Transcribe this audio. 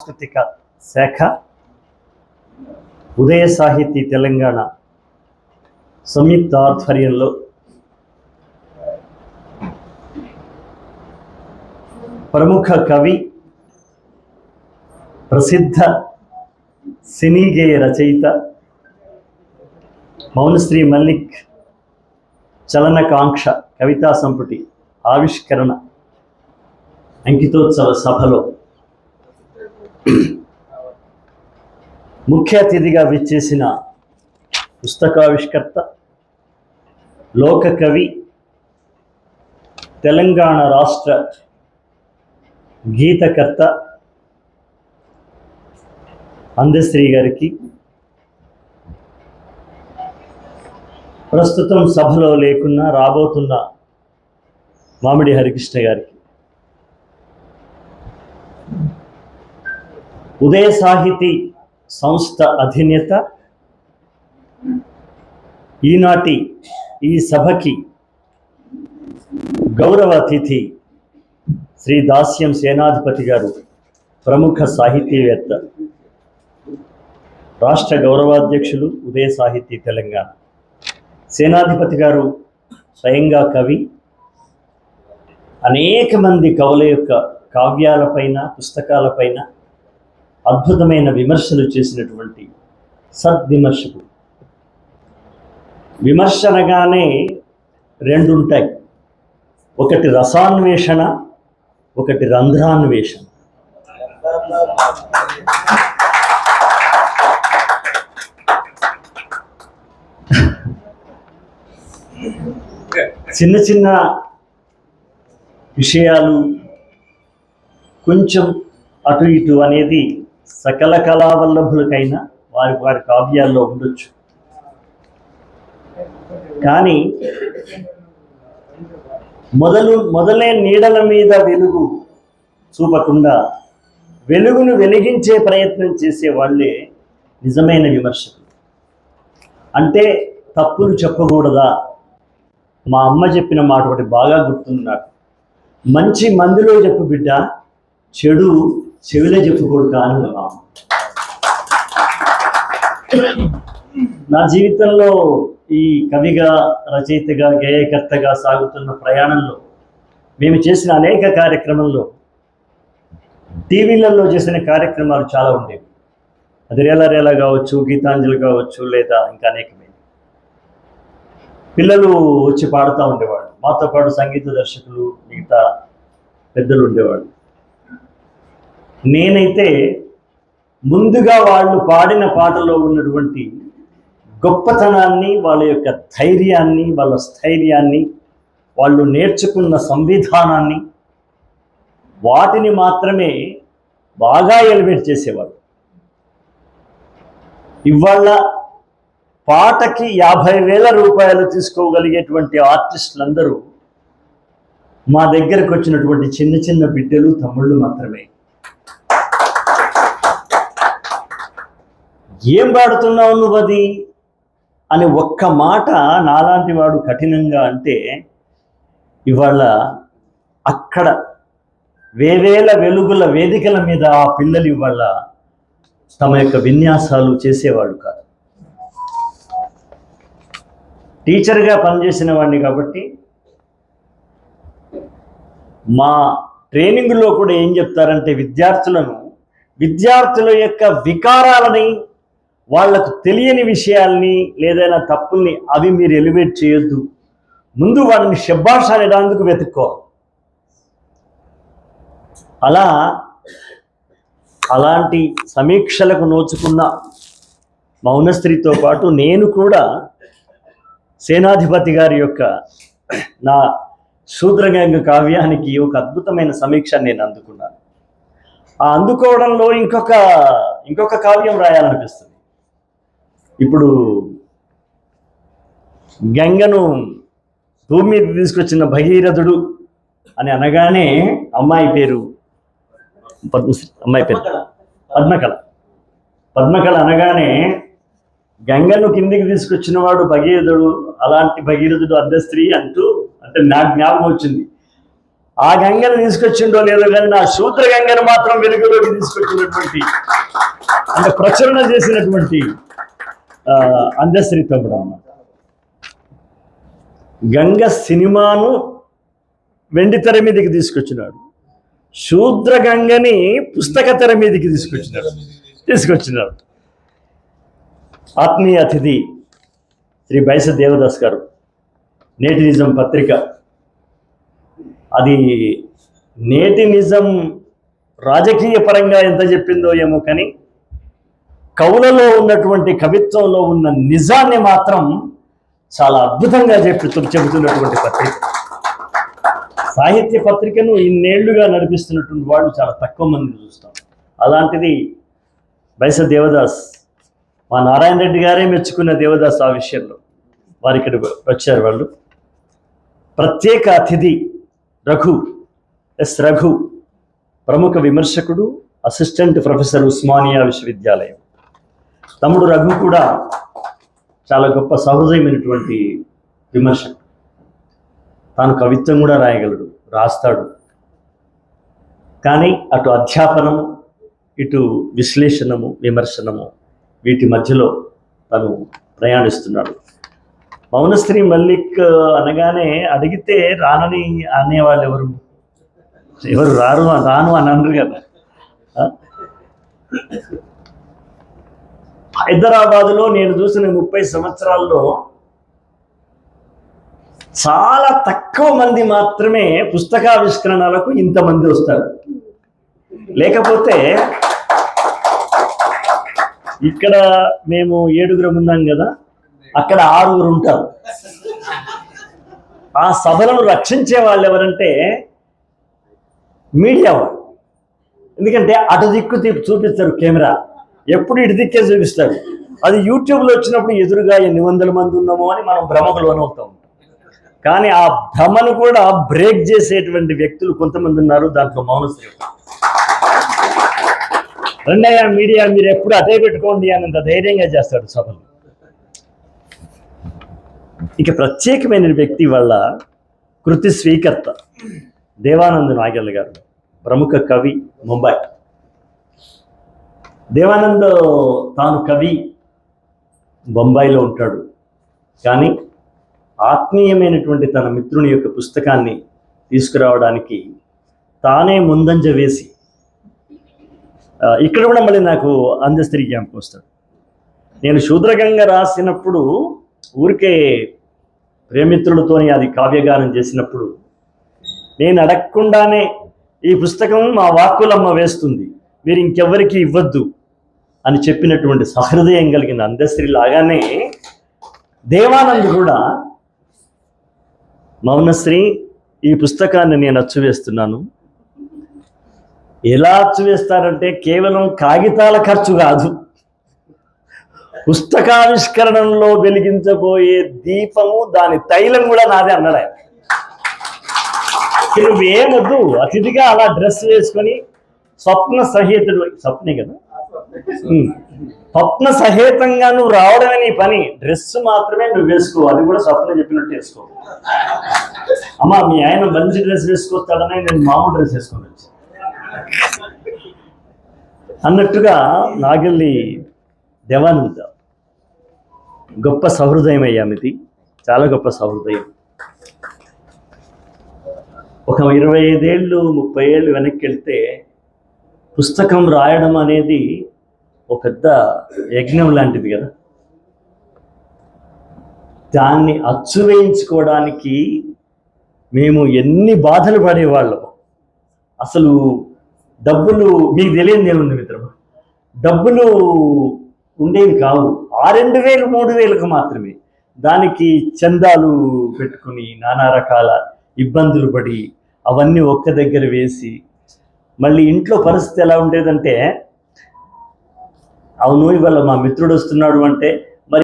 సాంస్కృతిక శాఖ ఉదయ సాహితీ తెలంగాణ సంయుక్త ఆధ్వర్యంలో ప్రముఖ కవి ప్రసిద్ధ సినీ గేయ రచయిత మౌనశ్రీ మల్లిక్ చలనకాంక్ష కవితా సంపుటి ఆవిష్కరణ అంకితోత్సవ సభలో ముఖ్య అతిథిగా విచ్చేసిన పుస్తకావిష్కర్త, లోక కవి, తెలంగాణ రాష్ట్ర గీతకర్త అందశ్రీ గారికి, ప్రస్తుతం సభలో లేకున్నా రాబోతున్న మామిడి హరికృష్ణ గారికి, ఉదయ సాహితీ సంస్థ అధినేత, ఈనాటి ఈ సభకి గౌరవ అతిథి శ్రీ దాస్యం సేనాధిపతి గారు, ప్రముఖ సాహితీవేత్త, రాష్ట్ర గౌరవాధ్యక్షులు ఉదయ సాహితీ తెలంగాణ. సేనాధిపతి గారు స్వయంగా కవి, అనేక మంది కవుల యొక్క కావ్యాలపైన, పుస్తకాలపైన అద్భుతమైన విమర్శలు చేసినటువంటి సద్విమర్శకుడు. విమర్శ అనగానే రెండు ఉంటాయి, ఒకటి రసాన్వేషణ, ఒకటి రంధ్రాన్వేషణ. చిన్న చిన్న విషయాలు కొంచెం అటు ఇటు అనేది సకల కళావల్లభులకైనా వారి వారి కావ్యాల్లో ఉండొచ్చు. కానీ మొదలే నీడల మీద వెలుగు చూపకుండా వెలుగును వెలిగించే ప్రయత్నం చేసే వాళ్ళే నిజమైన విమర్శకులు. అంటే తప్పులు చెప్పకూడదా? మా అమ్మ చెప్పిన మాట ఒకటి బాగా గుర్తుంది నాకు, మంచి మందిలో చెప్పు బిడ్డ, చెడు చెవిలో చెప్పుకోడు కాని. నా జీవితంలో ఈ కవిగా, రచయితగా, గేయకర్తగా సాగుతున్న ప్రయాణంలో మేము చేసిన అనేక కార్యక్రమంలో, టీవీలలో చేసిన కార్యక్రమాలు చాలా ఉండేవి. అది రేలా కావచ్చు, గీతాంజలి కావచ్చు, లేదా ఇంకా అనేకమైన పిల్లలు వచ్చి పాడుతూ ఉండేవాళ్ళు. మాతో పాటు సంగీత దర్శకులు, మిగతా పెద్దలు ఉండేవాళ్ళు. నేనైతే ముందుగా వాళ్ళు పాడిన పాటలో ఉన్నటువంటి గొప్పతనాన్ని, వాళ్ళ యొక్క ధైర్యాన్ని, వాళ్ళ స్థైర్యాన్ని, వాళ్ళు నేర్చుకున్న సంవిధానాన్ని, వాటిని మాత్రమే బాగా ఎలివేట్ చేసేవాళ్ళు. ఇవాళ పాటకి 50,000 రూపాయలు తీసుకోగలిగేటువంటి ఆర్టిస్టులందరూ మా దగ్గరకు వచ్చినటువంటి చిన్న చిన్న బిడ్డలు, తమ్ముళ్ళు మాత్రమే. ఏం పాడుతున్నావు నువ్వు అది అని ఒక్క మాట నాలాంటి వాడు కఠినంగా అంటే, ఇవాళ అక్కడ వేవేల వెలుగుల వేదికల మీద ఆ పిల్లలు ఇవాళ తమ యొక్క విన్యాసాలు చేసేవాళ్ళు కాదు. టీచర్గా పనిచేసిన వాడిని కాబట్టి మా ట్రైనింగ్లో కూడా ఏం చెప్తారంటే, విద్యార్థుల యొక్క వికారాలని, వాళ్లకు తెలియని విషయాల్ని, లేదైనా తప్పుల్ని అవి మీరు ఎలివేట్ చేయొద్దు, ముందు వాడిని శభాష్ అనేదానికి వెతుక్కోవాలి. అలాంటి సమీక్షలకు నోచుకున్న మౌనశ్రీతో పాటు నేను కూడా సేనాధిపతి గారి యొక్క నా శూద్రగంగ కావ్యానికి ఒక అద్భుతమైన సమీక్ష నేను అందుకున్నాను. ఆ అందుకోవడంలో ఇంకొక కావ్యం రాయాలనిపిస్తుంది. ఇప్పుడు గంగను భూమి మీద తీసుకొచ్చిన భగీరథుడు అని అనగానే అమ్మాయి పేరు పద్మకళ అనగానే గంగను కిందికి తీసుకొచ్చిన వాడు భగీరథుడు, అలాంటి భగీరథుడు అర్ధస్త్రీ అంటే నాకు జ్ఞాపకం వచ్చింది. ఆ గంగను తీసుకొచ్చిండో లేదో కానీ నా శూద్ర గంగను మాత్రం వెలుగులోకి తీసుకొచ్చినటువంటి అంటే ప్రచురణ చేసినటువంటి అందశ్రీ తమ్ముడు అన్నమాట. గంగ సినిమాను వెండి తెర మీదకి తీసుకొచ్చినాడు, శూద్ర గంగని పుస్తక తెర మీదకి తీసుకొచ్చినాడు. ఆత్మీయ అతిథి శ్రీ బైస దేవదాస్ గారు, నేటి నిజం పత్రిక. అది నేటి నిజం రాజకీయ పరంగా ఎంత చెప్పిందో ఏమో కానీ కవులలో ఉన్నటువంటి కవిత్వంలో ఉన్న నిజాన్ని మాత్రం చాలా అద్భుతంగా చెబుతున్నటువంటి పత్రిక. సాహిత్య పత్రికను ఇన్నేళ్లుగా నడిపిస్తున్నటువంటి వాళ్ళు చాలా తక్కువ మంది చూస్తాం. అలాంటిది బైస దేవదాస్, మా నారాయణ రెడ్డి గారే మెచ్చుకున్న దేవదాస్ ఆ విషయంలో. వారు ఇక్కడ వచ్చారు. వాళ్ళు ప్రత్యేక అతిథి రఘు, రఘు, ప్రముఖ విమర్శకుడు, అసిస్టెంట్ ప్రొఫెసర్ ఉస్మానియా విశ్వవిద్యాలయం. తమ్ముడు రఘు కూడా చాలా గొప్ప సహృదయమైనటువంటి విమర్శకుడు. తాను కవిత్వం కూడా రాస్తాడు. కానీ అటు అధ్యాపనము, ఇటు విశ్లేషణము, విమర్శనము, వీటి మధ్యలో తను ప్రయాణిస్తున్నాడు. మౌనశ్రీ మల్లిక్ అనగానే అడిగితే రానని అనేవాళ్ళు ఎవరు రాను అని అనరు కదా. హైదరాబాదులో నేను చూసిన 30 సంవత్సరాల్లో చాలా తక్కువ మంది మాత్రమే పుస్తకావిష్కరణలకు ఇంతమంది వస్తారు. లేకపోతే ఇక్కడ మేము 7 ఉన్నాం కదా, అక్కడ 6 ఉంటారు. ఆ సభలను రక్షించే వాళ్ళు ఎవరంటే మీడియా వాళ్ళు. ఎందుకంటే అటు దిక్కు చూపిస్తారు కెమెరా, ఎప్పుడు ఇటు దిక్కే చూపిస్తారు. అది యూట్యూబ్లో వచ్చినప్పుడు ఎదురుగా ఎన్ని వందల మంది ఉన్నామో అని మనం భ్రమకు లోనవుతాం. కానీ ఆ భ్రమను కూడా బ్రేక్ చేసేటువంటి వ్యక్తులు కొంతమంది ఉన్నారు. దాంట్లో మౌనశ్రీ. రెండయ్య మీడియా మీరు ఎప్పుడు అదే పెట్టుకోండి అన్నంత ధైర్యంగా చేస్తాడు సభలు. ఇక ప్రత్యేకమైన వ్యక్తి వల్ల కృతి స్వీకర్త దేవానంద్ నాగెల్ గారు, ప్రముఖ కవి, ముంబై. దేవానంద్ తాను కవి, బొంబాయిలో ఉంటాడు. కానీ ఆత్మీయమైనటువంటి తన మిత్రుని యొక్క పుస్తకాన్ని తీసుకురావడానికి తానే ముందంజ వేసి, ఇక్కడ కూడా మళ్ళీ నాకు అందస్త్రీ క్యాంప్ వస్తాడు. నేను శూద్రగంగ రాసినప్పుడు ఊరికే ప్రేమిత్రులతోని అది కావ్యగానం చేసినప్పుడు నేను అడగకుండానే ఈ పుస్తకం మా వాక్కులమ్మ వేస్తుంది, మీరు ఇంకెవ్వరికి ఇవ్వద్దు అని చెప్పినటువంటి సహృదయం కలిగిన అందశ్రీ లాగానే దేవానంద్ కూడా మౌనశ్రీ ఈ పుస్తకాన్ని నేను అచ్చువేస్తున్నాను. ఎలా అచ్చువేస్తారంటే కేవలం కాగితాల ఖర్చు కాదు, పుస్తకావిష్కరణలో వెలిగించబోయే దీపము, దాని తైలం కూడా నాదే అన్నాడు ఆయన. నువ్వేమొద్దు, అతిథిగా అలా డ్రెస్ వేసుకొని స్వప్న సహేతుడు, స్వప్నే కదా, స్వప్న సహేతంగా నువ్వు రావడమే నీ పని. డ్రెస్ మాత్రమే నువ్వు వేసుకో, అది కూడా స్వప్న చెప్పినట్టు వేసుకో. అమ్మా మీ ఆయన మంచి డ్రెస్ వేసుకొస్తాడని నేను మామూలు డ్రెస్ వేసుకొని వచ్చి అన్నట్టుగా నాగెల్లి దేవానంద గొప్ప సహృదయం అయ్యామిది, చాలా గొప్ప సహృదయం. ఒక 25 ఏళ్ళు 30 ఏళ్ళు వెనక్కి వెళ్తే పుస్తకం రాయడం అనేది ఒక పెద్ద యజ్ఞం లాంటిది కదా. దాన్ని అచ్చు వేయించుకోవడానికి మేము ఎన్ని బాధలు పడేవాళ్ళం. అసలు డబ్బులు మీకు తెలియదు ఏముంది మిత్రమా, డబ్బులు ఉండేవి కావు. 2,000 3,000కు మాత్రమే. దానికి చందాలు పెట్టుకుని నానా రకాల ఇబ్బందులు పడి అవన్నీ ఒక్క దగ్గర వేసి, మళ్ళీ ఇంట్లో పరిస్థితి ఎలా ఉండేదంటే, అవును ఇవాళ మా మిత్రుడు వస్తున్నాడు అంటే